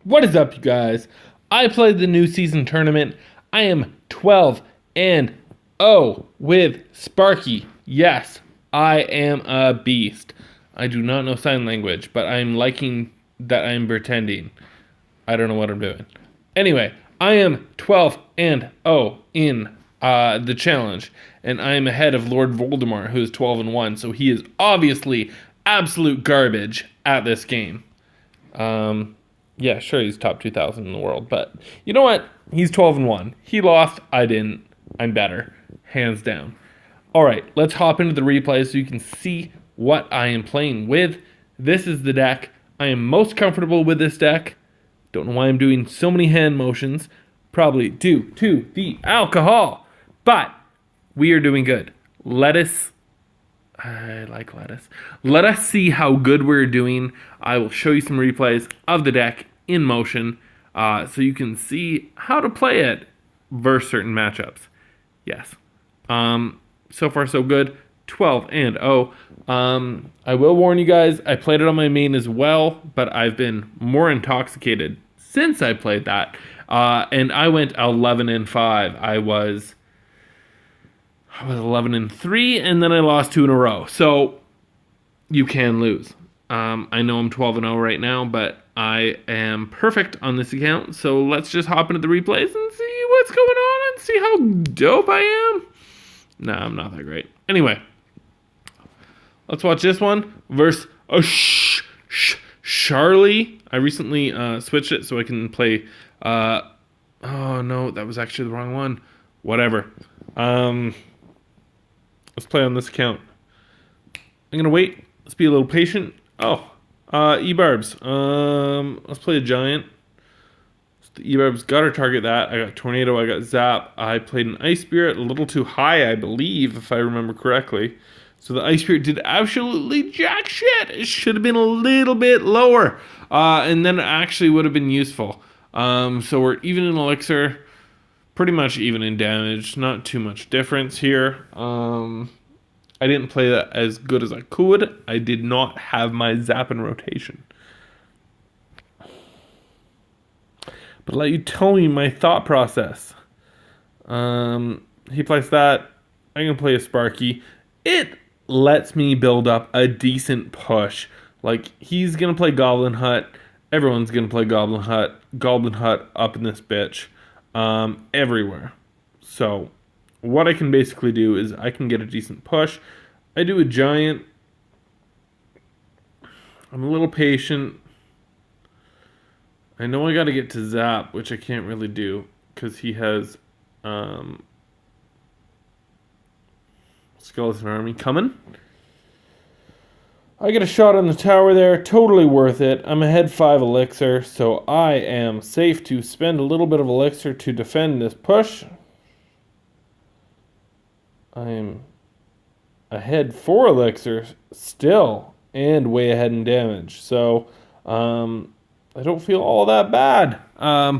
What is up, you guys? I played the new season tournament. I am 12 and 0 with Sparky. Yes, I am a beast. I do not know sign language, but I'm liking that I'm pretending. I don't know what I'm doing. Anyway, I am 12 and 0 in the challenge, and I am ahead of Lord Voldemort, who is 12 and 1. So he is obviously absolute garbage at this game. Yeah, sure, he's top 2,000 in the world, but you know what? He's 12 and 1. He lost. I didn't. I'm better, hands down. All right, let's hop into the replay so you can see what I am playing with. This is the deck. I am most comfortable with this deck. Don't know why I'm doing so many hand motions. Probably due to the alcohol. But we are doing good. I like lettuce. Let us see how good we're doing. I will show you some replays of the deck in motion so you can see how to play it versus certain matchups. Yes. So far, so good. 12 and 0. I will warn you guys, I played it on my main as well, but I've been more intoxicated since I played that. And I went 11 and 5. I was 11 and 3, and then I lost 2 in a row. So you can lose. I know I'm 12 and 0 right now, but I am perfect on this account. So let's just hop into the replays and see what's going on and see how dope I am. Nah, I'm not that great. Anyway, let's watch this one versus Charlie. I recently switched it so I can play. Oh no, that was actually the wrong one. Whatever. Let's play on this account. I'm gonna wait. Let's be a little patient. Oh, E-Barbs. Let's play a giant. The E-Barbs got to target that. I got Tornado. I got Zap. I played an Ice Spirit a little too high, I believe, if I remember correctly. So the Ice Spirit did absolutely jack shit. It should have been a little bit lower, and then it actually would have been useful. So we're even in Elixir. Pretty much even in damage, not too much difference here. I didn't play that as good as I could. I did not have my Zap in rotation. But I'll let you tell me my thought process. He plays that. I'm going to play a Sparky. It lets me build up a decent push. Like, he's going to play Goblin Hut. Everyone's going to play Goblin Hut. Goblin Hut up in this bitch. Everywhere. So what I can basically do is I can get a decent push. I do a giant. I'm a little patient. I know I got to get to Zap, which I can't really do because he has Skeleton Army coming. I get a shot on the tower there, totally worth it. I'm ahead 5 elixir, so I am safe to spend a little bit of elixir to defend this push. I am ahead 4 elixir still, and way ahead in damage. So I don't feel all that bad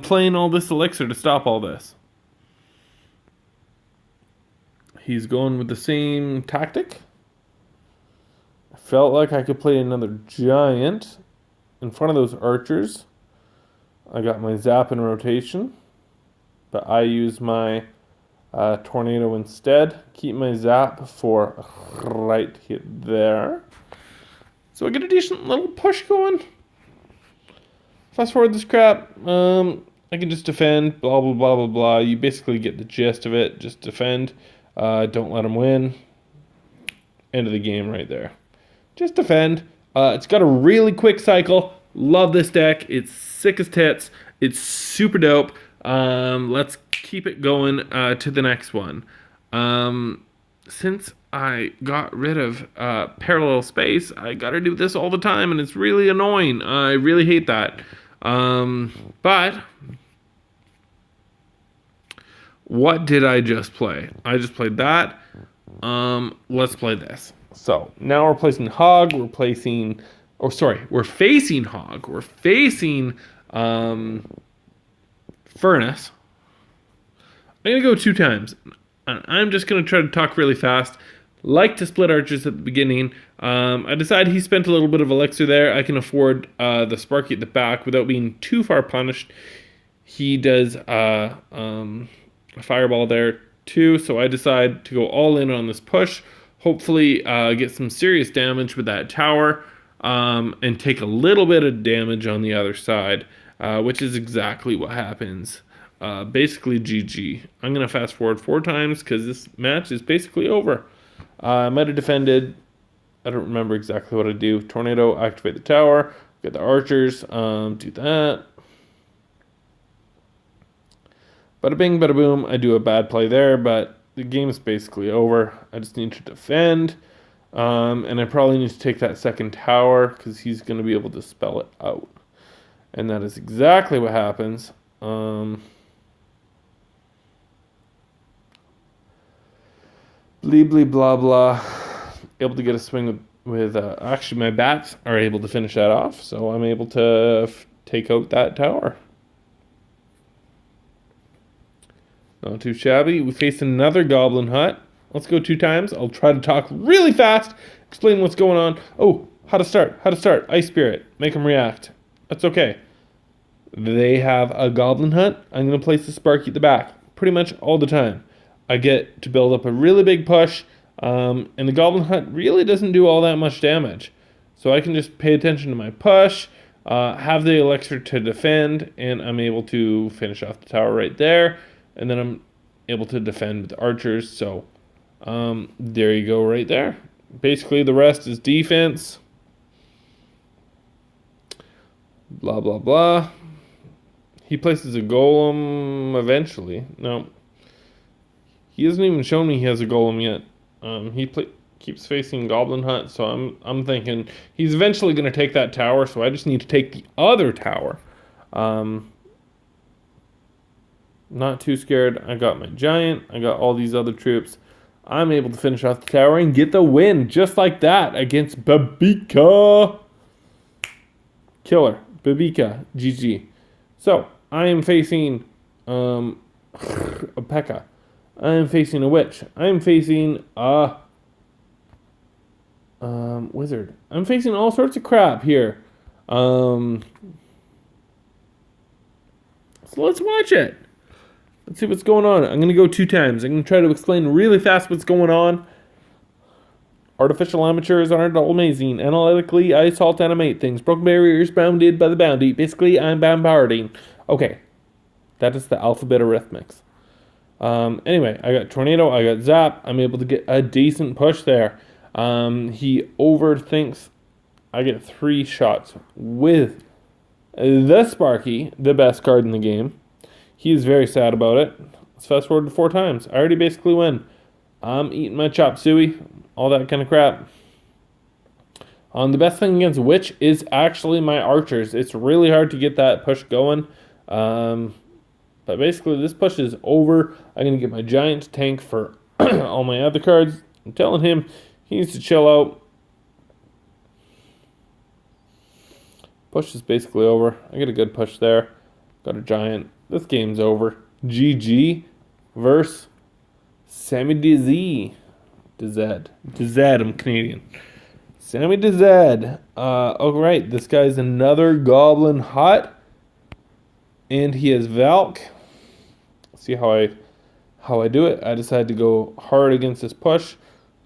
playing all this elixir to stop all this. He's going with the same tactic. Felt like I could play another giant in front of those archers. I got my Zap in rotation, but I use my Tornado instead. Keep my Zap for right there. So I get a decent little push going. Fast forward this crap. I can just defend, blah, blah, blah, blah, blah. You basically get the gist of it. Just defend. Don't let them win. End of the game right there. Just defend. It's got a really quick cycle. Love this deck. It's sick as tits. It's super dope. Let's keep it going to the next one. Since I got rid of parallel space, I gotta do this all the time, and it's really annoying. I really hate that. But what did I just play? I just played that. Let's play this. So now we're placing Hog. We're facing Hog. We're facing Furnace. I'm gonna go 2 times. I'm just gonna try to talk really fast. like to split archers at the beginning. I decided he spent a little bit of elixir there. I can afford the Sparky at the back without being too far punished. He does a fireball there too, so I decide to go all in on this push. Hopefully get some serious damage with that tower and take a little bit of damage on the other side, which is exactly what happens. Basically GG. I'm going to fast forward 4 times because this match is basically over. I might have defended. I don't remember exactly what I do. Tornado, activate the tower. Get the archers. Do that. Bada bing, bada boom. I do a bad play there, but the game is basically over. I just need to defend. And I probably need to take that second tower because he's going to be able to spell it out. And that is exactly what happens. Bleep, bleep, blah, blah. Able to get a swing with actually my bats are able to finish that off. So I'm able to take out that tower. Not too shabby. We face another goblin hut. Let's go 2 times. I'll try to talk really fast, explain what's going on. Oh, how to start. Ice Spirit. Make them react. That's okay. They have a goblin hut. I'm going to place the Sparky at the back pretty much all the time. I get to build up a really big push, and the goblin hut really doesn't do all that much damage. So I can just pay attention to my push, have the elixir to defend, and I'm able to finish off the tower right there. And then I'm able to defend with archers. So there you go right there. Basically the rest is defense. Blah, blah, blah. He places a golem eventually. No. He hasn't even shown me he has a golem yet. He keeps facing Goblin Hut. So I'm thinking he's eventually going to take that tower. So I just need to take the other tower. Not too scared. I got my giant. I got all these other troops. I'm able to finish off the tower and get the win just like that against Babika. Killer. Babika. GG. So, I am facing a P.E.K.K.A. I am facing a witch. I am facing a wizard. I'm facing all sorts of crap here. So let's watch it. Let's see what's going on. I'm going to go 2 times. I'm going to try to explain really fast what's going on. Artificial amateurs aren't all amazing. Analytically, I assault animate things. Broken barriers bounded by the bounty. Basically, I'm bombarding. Okay. That is the alphabet arithmetics. Anyway, I got Tornado. I got Zap. I'm able to get a decent push there. He overthinks. I get 3 shots with the Sparky, the best card in the game. He is very sad about it. Let's fast forward to 4 times. I already basically win. I'm eating my chop suey, all that kind of crap. The best thing against Witch is actually my archers. It's really hard to get that push going. But basically, this push is over. I'm going to get my giant to tank for all my other cards. I'm telling him he needs to chill out. Push is basically over. I get a good push there. Got a giant. This game's over. GG versus Sammy DZ. DZ, I'm Canadian. Sammy DZ. Alright, this guy's another Goblin Hut. And he has Valk. See how I do it. I decided to go hard against this push.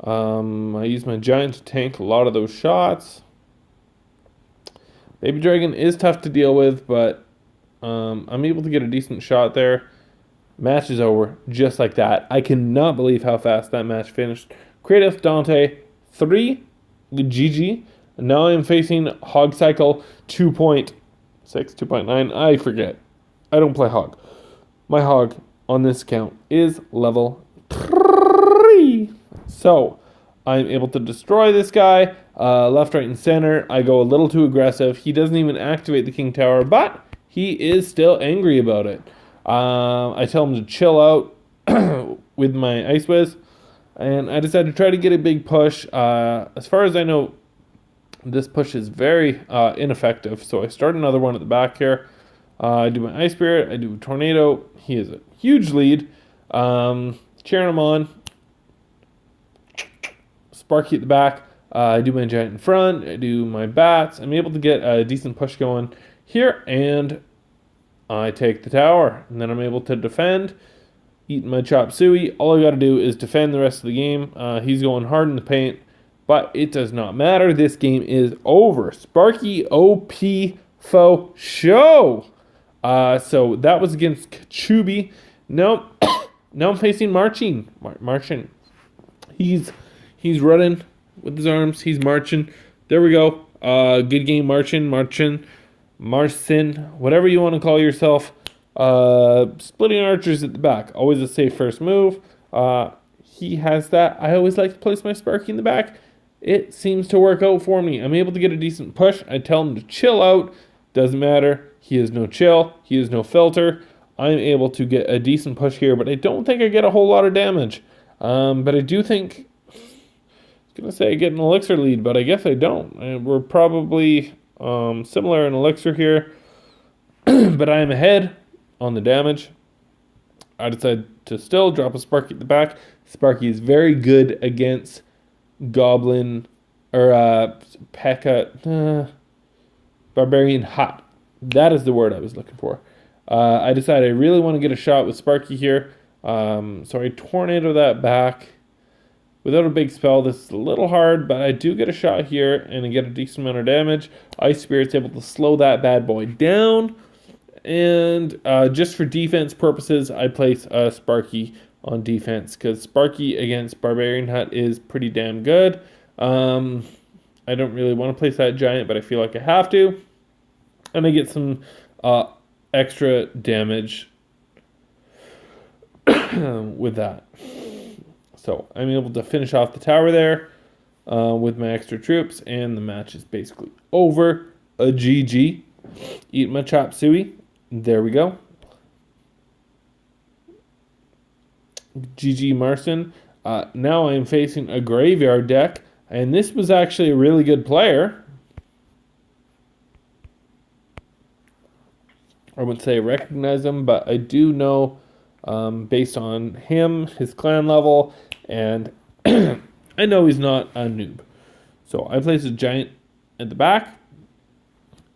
I use my giant to tank a lot of those shots. Baby Dragon is tough to deal with, but I'm able to get a decent shot there. Match is over just like that. I cannot believe how fast that match finished. Kratos Dante 3 GG. And now I'm facing Hog Cycle 2.6, 2.9. I forget. I don't play Hog. My Hog on this account is level 3. So I'm able to destroy this guy. Left, right, and center. I go a little too aggressive. He doesn't even activate the King Tower, but he is still angry about it. I tell him to chill out with my Ice Whiz, and I decided to try to get a big push. As far as I know, this push is very ineffective, so I start another one at the back here. I do my Ice Spirit, I do a Tornado. He has a huge lead. Cheering him on. Sparky at the back. I do my giant in front. I do my bats. I'm able to get a decent push going here, and I take the tower. And then I'm able to defend, eating my chop suey. All I got to do is defend the rest of the game. He's going hard in the paint, but it does not matter. This game is over. Sparky OP faux show. So that was against Kachubi. Now I'm facing Marcin. Marcin. He's running with his arms. He's marching. There we go. Good game, Marcin, whatever you want to call yourself. Splitting archers at the back. Always a safe first move. He has that. I always like to place my Sparky in the back. It seems to work out for me. I'm able to get a decent push. I tell him to chill out. Doesn't matter. He has no chill. He has no filter. I'm able to get a decent push here, but I don't think I get a whole lot of damage. But I do think, I was going to say I get an elixir lead, but I guess I don't. We're probably similar in elixir here, but I am ahead on the damage. I decide to still drop a Sparky at the back. Sparky is very good against Goblin, or P.E.K.K.A. Barbarian Hot. That is the word I was looking for. I decided I really want to get a shot with Sparky here. So I tornado that back. Without a big spell, this is a little hard, but I do get a shot here and I get a decent amount of damage. Ice Spirit's able to slow that bad boy down. And just for defense purposes, I place Sparky on defense because Sparky against Barbarian Hut is pretty damn good. I don't really want to place that giant, but I feel like I have to. And I get some extra damage with that. So I'm able to finish off the tower there with my extra troops, and the match is basically over. A GG. Eat my chop suey. There we go. GG Marcin. Now I'm facing a graveyard deck, and this was actually a really good player. I wouldn't say I recognize him, but I do know based on him, his clan level, and I know he's not a noob. So I place a giant at the back,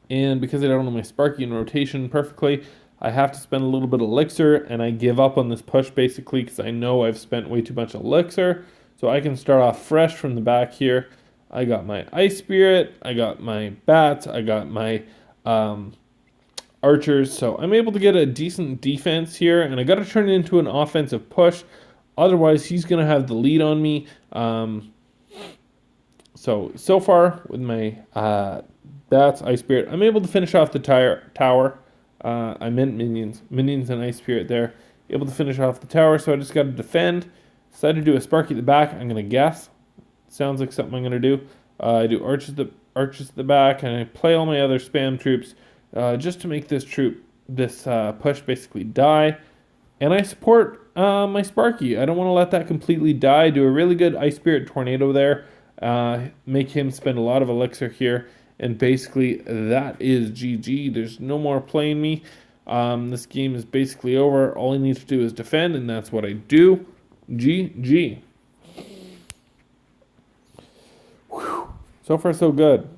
and because I don't know my Sparky in rotation perfectly, I have to spend a little bit of elixir, and I give up on this push basically because I know I've spent way too much elixir. So I can start off fresh from the back here. I got my Ice Spirit, I got my bats, I got my archers, so I'm able to get a decent defense here, and I got to turn it into an offensive push. Otherwise, he's going to have the lead on me. So far with my bats, Ice Spirit, I'm able to finish off the tower. I meant minions and Ice Spirit there. Able to finish off the tower, so I just got to defend. Decided to do a Sparky at the back. I'm going to guess. Sounds like something I'm going to do. I do archers at the back, and I play all my other spam troops just to make this push basically die. And I support my Sparky. I don't want to let that completely die. Do a really good Ice Spirit Tornado there. Make him spend a lot of elixir here. And basically, that is GG. There's no more playing me. This game is basically over. All I need to do is defend, and that's what I do. GG. Whew. So far, so good.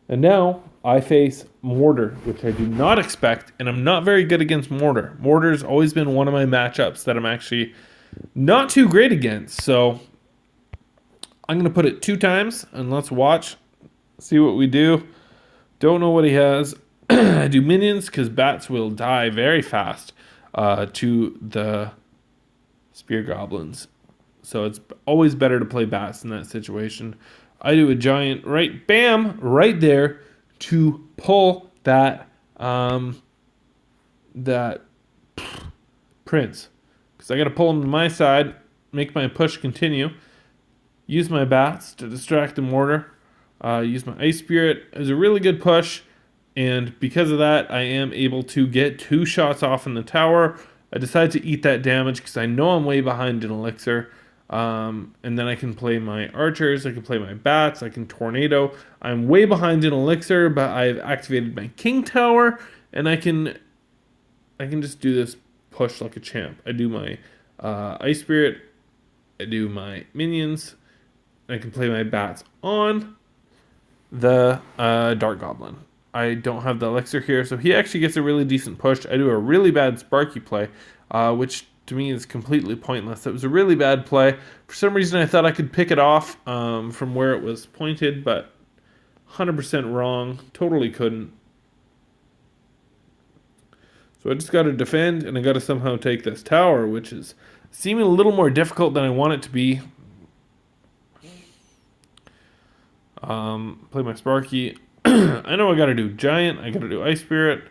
And now I face Mortar, which I do not expect, and I'm not very good against Mortar. Mortar's always been one of my matchups that I'm actually not too great against. So I'm going to put it 2 times, and let's watch, see what we do. Don't know what he has. I do minions because bats will die very fast to the spear goblins. So it's always better to play bats in that situation. I do a giant right there to pull that prince. Because I got to pull him to my side, make my push continue. Use my bats to distract the mortar. Use my Ice Spirit as a really good push. And because of that, I am able to get 2 shots off in the tower. I decide to eat that damage because I know I'm way behind in elixir. And then I can play my archers, I can play my bats, I can tornado. I'm way behind in elixir, but I've activated my king tower, and I can just do this push like a champ. I do my Ice Spirit I do my minions. I can play my bats on the Dart Goblin. I don't have the elixir here, so he actually gets a really decent push. I do a really bad Sparky play, which to me is completely pointless. It was a really bad play. For some reason, I thought I could pick it off from where it was pointed, but 100% wrong. Totally couldn't. So I just got to defend, and I got to somehow take this tower, which is seeming a little more difficult than I want it to be. Play my Sparky. I know I got to do Giant. I got to do Ice Spirit.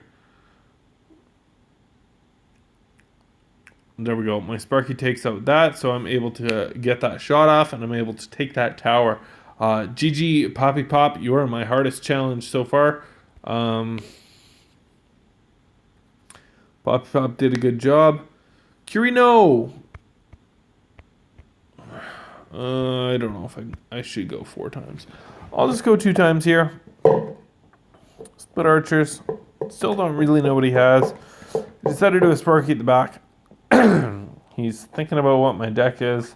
There we go. My Sparky takes out that, so I'm able to get that shot off, and I'm able to take that tower. GG, Poppy Pop, you are my hardest challenge so far. Poppy Pop did a good job. Curino! I don't know if I should go 4 times. I'll just go 2 times here. Split archers. Still don't really know what he has. He decided to do a Sparky at the back. He's thinking about what my deck is.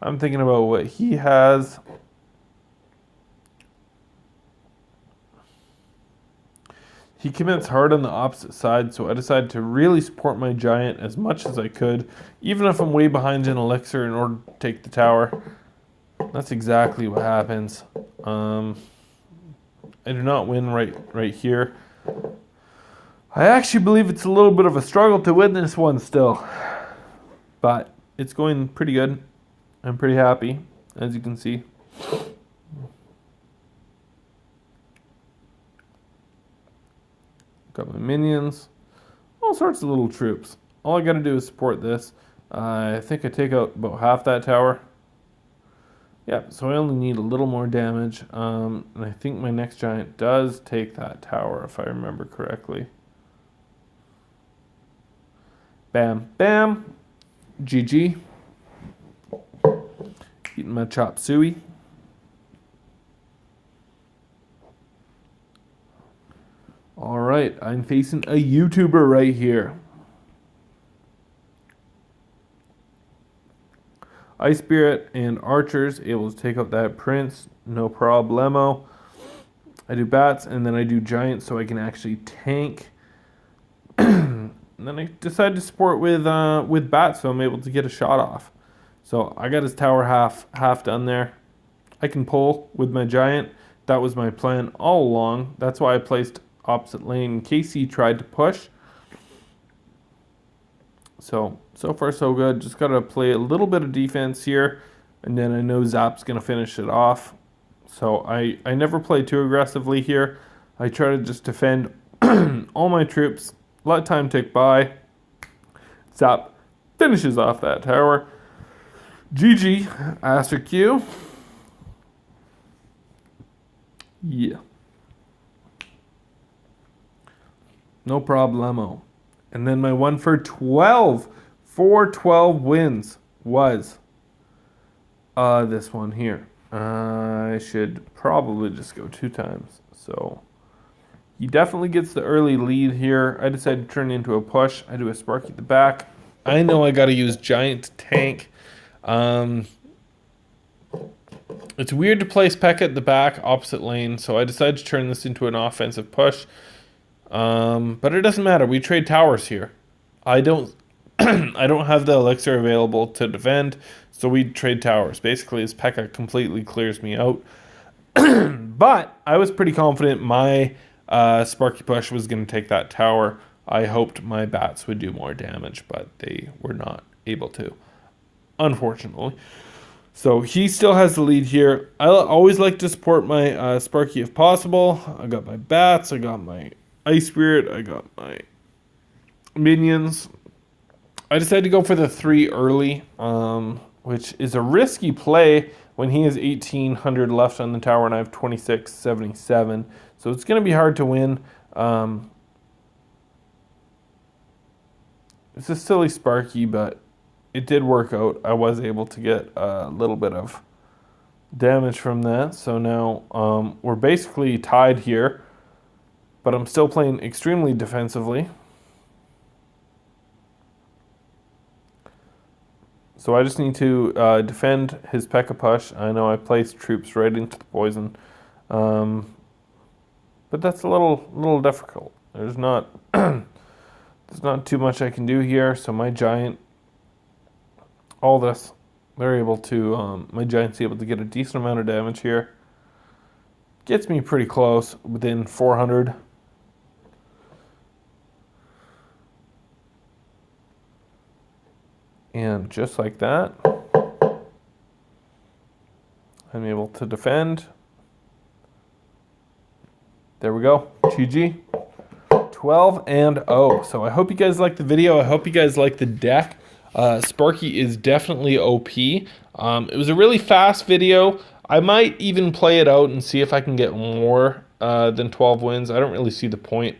I'm thinking about what he has. He commits hard on the opposite side, so I decided to really support my Giant as much as I could, even if I'm way behind in elixir in order to take the tower. That's exactly what happens. I do not win right here. I actually believe it's a little bit of a struggle to win this one still. But it's going pretty good. I'm pretty happy, as you can see. Got my minions. All sorts of little troops. All I gotta do is support this. I think I take out about half that tower. Yeah, so I only need a little more damage. And I think my next Giant does take that tower, if I remember correctly. Bam, bam. GG. Eating my chop suey. Alright, I'm facing a YouTuber right here. Ice Spirit and Archers able to take out that Prince, no problemo. I do Bats and then I do Giant so I can actually tank. And then I decide to support with Bats so I'm able to get a shot off. So I got his tower half done there. I can pull with my Giant. That was my plan all along. That's why I placed opposite lane in case he tried to push. So far so good. Just got to play a little bit of defense here. And then I know Zap's going to finish it off. So I never play too aggressively here. I try to just defend all my troops. Let time tick by. Zap finishes off that tower. GG. Aster Q. Yeah. No problemo. And then my one for 12. 4-12 wins was this one here. I should probably just go 2 times. So he definitely gets the early lead here. I decided to turn it into a push. I do a Sparky at the back. I know I got to use Giant to tank. It's weird to place Pekka at the back, opposite lane, so I decided to turn this into an offensive push. But it doesn't matter. We trade towers here. I don't I don't have the elixir available to defend, so we trade towers. Basically, as Pekka completely clears me out. But I was pretty confident my Sparky push was going to take that tower. I hoped my Bats would do more damage, but they were not able to, unfortunately. So he still has the lead here. I always like to support my Sparky if possible. I got my Bats, I got my Ice Spirit, I got my minions. I decided to go for the 3 early, which is a risky play when he has 1,800 left on the tower and I have 2,677. So it's going to be hard to win. It's a silly Sparky, but it did work out. I was able to get a little bit of damage from that. So now we're basically tied here, but I'm still playing extremely defensively. So I just need to defend his P.E.K.K.A.Push. I know I placed troops right into the poison. But that's a little difficult. There's not there's not too much I can do here. So my giant, all this, they're able to. My giant's able to get a decent amount of damage here. Gets me pretty close, within 400. And just like that, I'm able to defend. There we go. GG. 12-0. So I hope you guys liked the video. I hope you guys liked the deck. Sparky is definitely OP. It was a really fast video. I might even play it out and see if I can get more than 12 wins. I don't really see the point.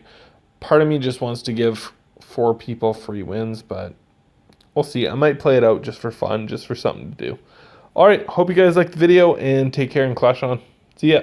Part of me just wants to give 4 people free wins, but we'll see. I might play it out just for fun, just for something to do. All right, hope you guys liked the video, and take care and clash on. See ya.